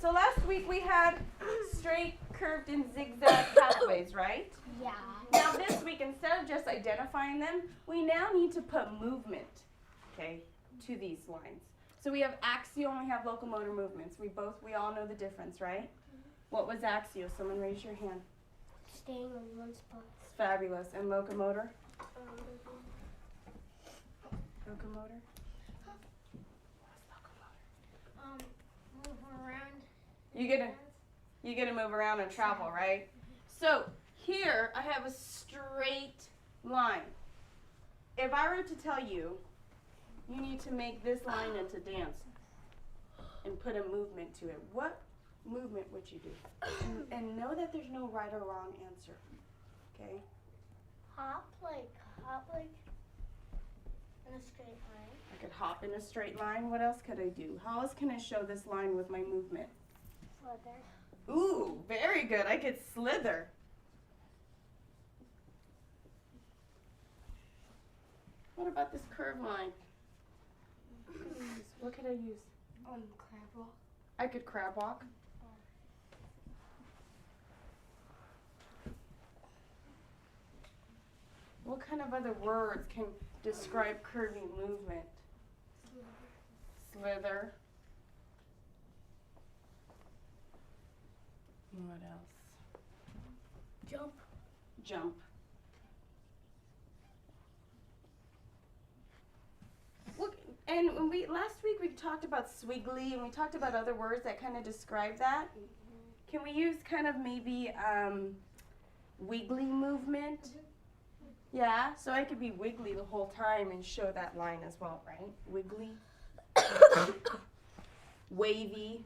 So last week we had straight, curved, and zigzag pathways, right? Yeah. Now this week, instead of just identifying them, we now need to put movement, okay, to these lines. So we have axial and we have locomotor movements. We all know the difference, right? What was axial? Someone raise your hand. Staying in one spot. Fabulous. And locomotor? Locomotor? Move around. You get to move around and travel, right? So here I have a straight line. If I were to tell you, you need to make this line into dance and put a movement to it, what movement would you do? And know that there's no right or wrong answer, okay? Hop like in a straight line. I could hop in a straight line. What else could I do? How else can I show this line with my movement? Slither. Ooh, very good. I could slither. What about this curved line? What could I use? Crab walk. I could crab walk. What kind of other words can describe curving movement? Slither. What else? Jump. Jump. Look, and when last week we talked about swiggly and we talked about other words that kind of describe that. Can we use kind of maybe wiggly movement? Yeah, so I could be wiggly the whole time and show that line as well, right? Wiggly. Wavy.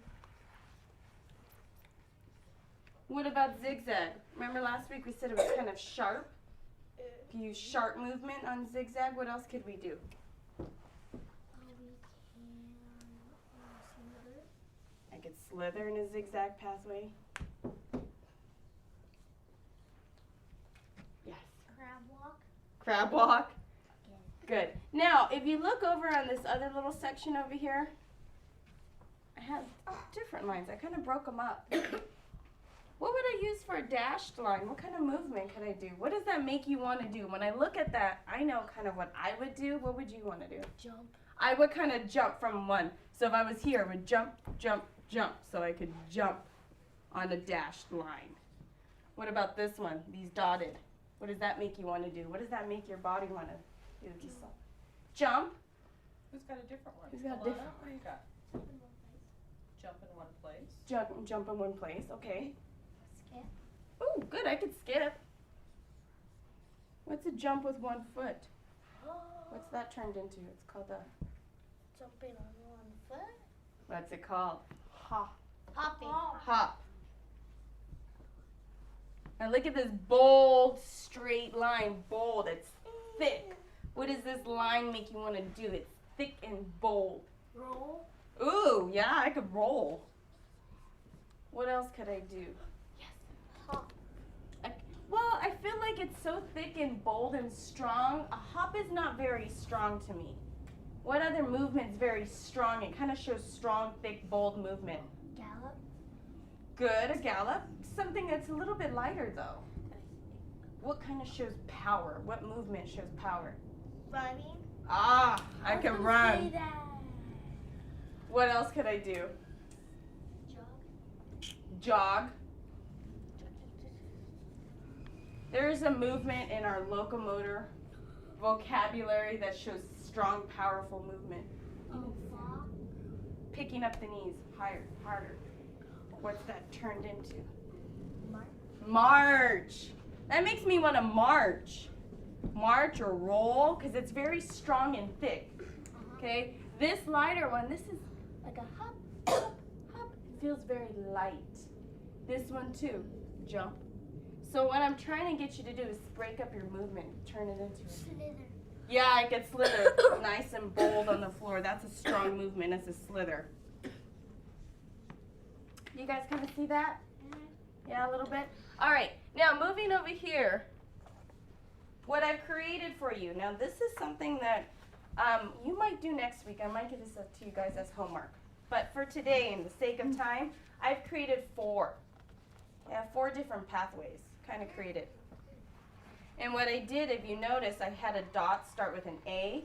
What about zigzag? Remember last week we said it was kind of sharp? If you use sharp movement on zigzag, what else could we do? Slither. I could slither in a zigzag pathway. Yes. Crab walk. Crab walk. Good. Now, if you look over on this other little section over here, I have different lines. I kind of broke them up. What would I use for a dashed line? What kind of movement could I do? What does that make you want to do? When I look at that, I know kind of what I would do. What would you want to do? Jump. I would kind of jump from one. So if I was here, I would jump, jump, jump. So I could jump on a dashed line. What about this one? These dotted. What does that make you want to do? What does that make your body want to do? Just jump. Who's got a different one? Who's got a Alana, different what do you got? Jump in one place. Jump in one place. Okay. Skip. Oh, good. I could skip. What's a jump with one foot? What's that turned into? It's called a... Jumping on one foot. What's it called? Hop. Hopping. Hop. Now look at this bold, straight line. Bold. It's thick. What does this line make you want to do? It's thick and bold. Roll. Ooh, yeah, I could roll. What else could I do? Yes. Hop. Well, I feel like it's so thick and bold and strong. A hop is not very strong to me. What other movement's very strong? It kind of shows strong, thick, bold movement. Gallop. Good, a gallop. Something that's a little bit lighter, though. What kind of shows power? What movement shows power? Running. Ah, I was can gonna run. say that. What else could I do? Jog. Jog. There is a movement in our locomotor vocabulary that shows strong, powerful movement. Fall. Picking up the knees higher, harder. What's that turned into? March. March. That makes me want to march. March or roll, because it's very strong and thick. Okay? This lighter one, this is like a hop, hop, hop. It feels very light. This one too, jump. So what I'm trying to get you to do is break up your movement, turn it into a... Slither. Yeah, I could slither nice and bold on the floor. That's a strong movement. It's a slither. You guys kind of see that? Yeah, a little bit? All right, now moving over here, what I've created for you. Now this is something that you might do next week. I might give this up to you guys as homework. But for today, in the sake of time, I've created 4. I have 4 different pathways kind of created. And what I did, if you notice, I had a dot start with an A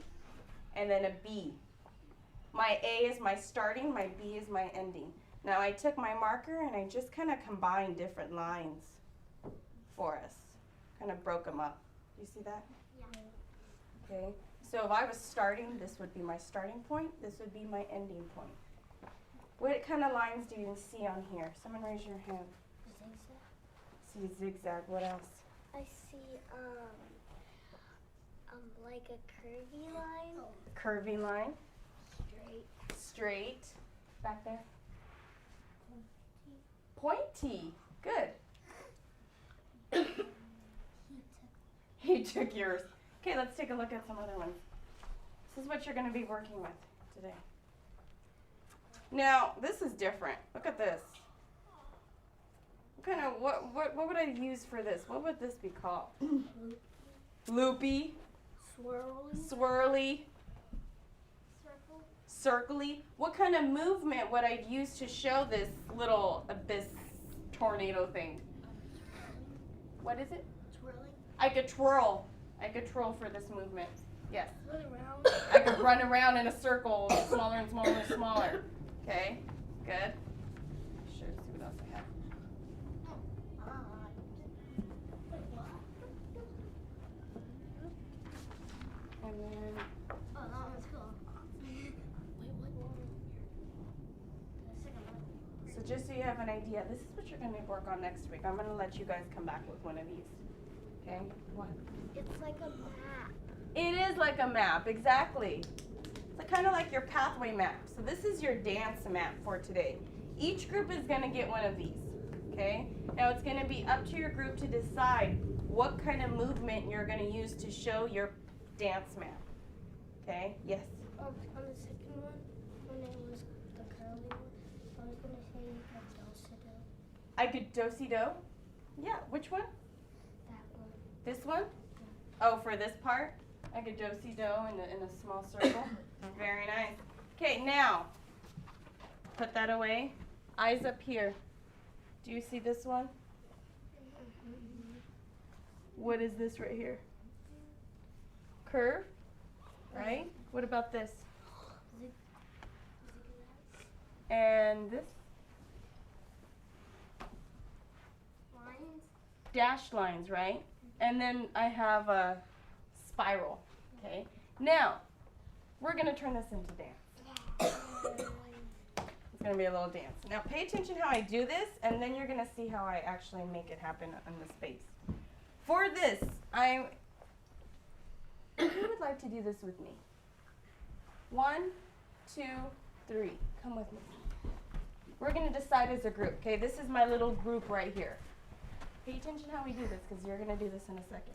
and then a B. My A is my starting, my B is my ending. Now I took my marker and I just kind of combined different lines for us. Kind of broke them up. Do you see that? Yeah. Okay. So if I was starting, this would be my starting point. This would be my ending point. What kind of lines do you see on here? Someone raise your hand. Zigzag. See zigzag. What else? I see like a curvy line. Curvy line. Straight. Straight. Back there. Pointy. Good. He took yours. Okay, let's take a look at some other ones. This is what you're going to be working with today. Now, this is different. Look at this. What would I use for this? What would this be called? Loopy. Swirly. Swirly. Circle. Circly. What kind of movement would I use to show this little abyss tornado thing? What is it? Twirling. I could twirl. I could twirl for this movement. Yes. Run around. I could run around in a circle, smaller and smaller and smaller. Okay, good. Sure, see what else I have. And then, Oh, that one's cool. Wait, what? The second one. so just so you have an idea, this is what you're going to work on next week. I'm going to let you guys come back with one of these. Okay? What? It's like a map. It is like a map, exactly. It's kind of like your pathway map. So this is your dance map for today. Each group is going to get one of these, okay? Now it's going to be up to your group to decide what kind of movement you're going to use to show your dance map, okay? Yes? On the second one, when it was the curly one, I was going to say do-si-do. I could do-si-do? Yeah, which one? That one. This one? Oh, for this part? I could do-si-do in a small circle. Very nice. Okay, now, put that away. Eyes up here. Do you see this one? What is this right here? Curve, right? What about this? And this? Lines. Dashed lines, right? And then I have a spiral, okay? Now, we're going to turn this into dance. It's going to be a little dance. Now, pay attention how I do this, and then you're going to see how I actually make it happen in the space. For this, who would like to do this with me? 1, 2, 3. Come with me. We're going to decide as a group, okay? This is my little group right here. Pay attention how we do this, because you're going to do this in a second.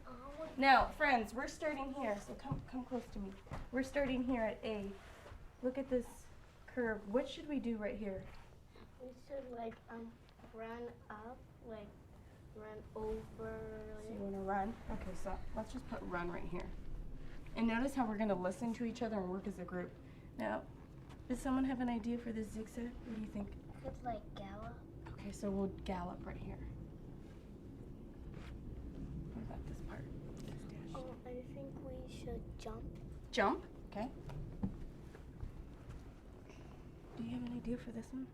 Now, friends, we're starting here, so come close to me. We're starting here at A. Look at this curve. What should we do right here? We should run up, run over. So you want to run? Okay, so let's just put run right here. And notice how we're going to listen to each other and work as a group. Now, does someone have an idea for this zigzag? What do you think? Could gallop. Okay, so we'll gallop right here. What about this part? This dash. Oh, I think we should jump. Jump? Okay. Do you have an idea for this one?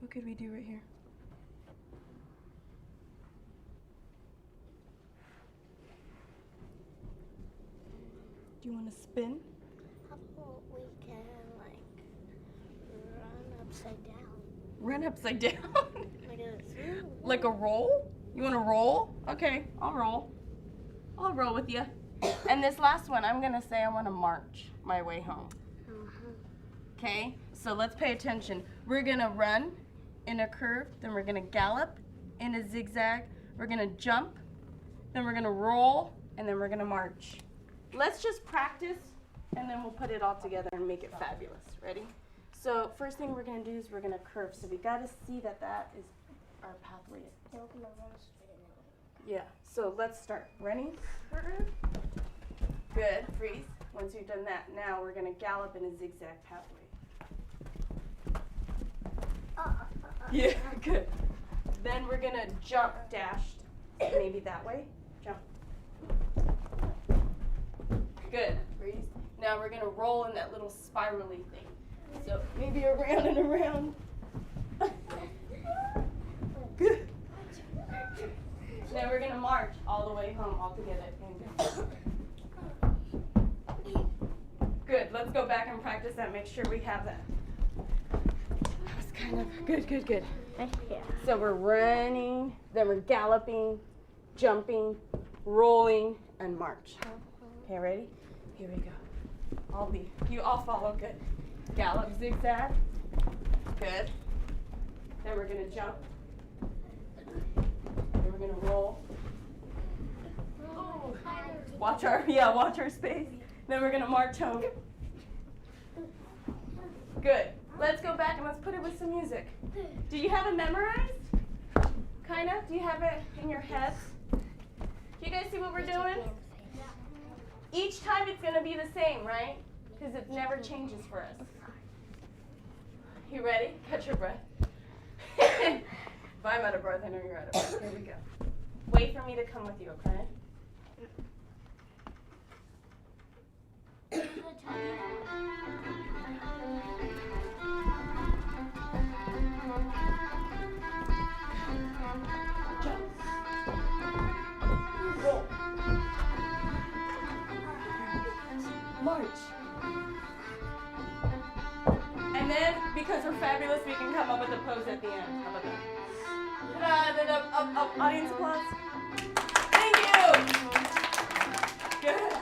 What could we do right here? Do you want to spin? How about we can run upside down? Run upside down? Like this. Like a roll? You want to roll? Okay, I'll roll. I'll roll with you. And this last one, I'm going to say I want to march my way home. Okay, so let's pay attention. We're going to run in a curve, then we're going to gallop in a zigzag, we're going to jump, then we're going to roll, and then we're going to march. Let's just practice, and then we'll put it all together and make it fabulous. Ready? So first thing we're going to do is we're going to curve. So we got to see that that is our pathway. We're gonna run straight Yeah, so let's start. Ready? Good, freeze. Once you've done that, now we're going to gallop in a zigzag pathway. Yeah, good. Then we're gonna jump dashed. Maybe that way. Jump. Good. Breathe. Now we're gonna roll in that little spirally thing. So maybe around and around. Good. Now we're gonna march all the way home all together. Good. Let's go back and practice that. Make sure we have that. That was kind of good. Yeah. So we're running, then we're galloping, jumping, rolling, and march. Okay, ready? Here we go. You all follow. Good. Gallop, zigzag. Good. Then we're gonna jump. Then we're gonna roll. Ooh. Watch our space. Then we're gonna march home. Good. Let's go back and let's put it with some music. Do you have it memorized? Kind of? Do you have it in your heads? Do you guys see what we're doing? Each time it's gonna be the same, right? Because it never changes for us. You ready? Catch your breath. If I'm out of breath, I know you're out of breath. Here we go. Wait for me to come with you, okay? Jump. Roll. March. And then, because we're fabulous, we can come up with a pose at the end. How about that? Up, audience applause. Thank you. Good.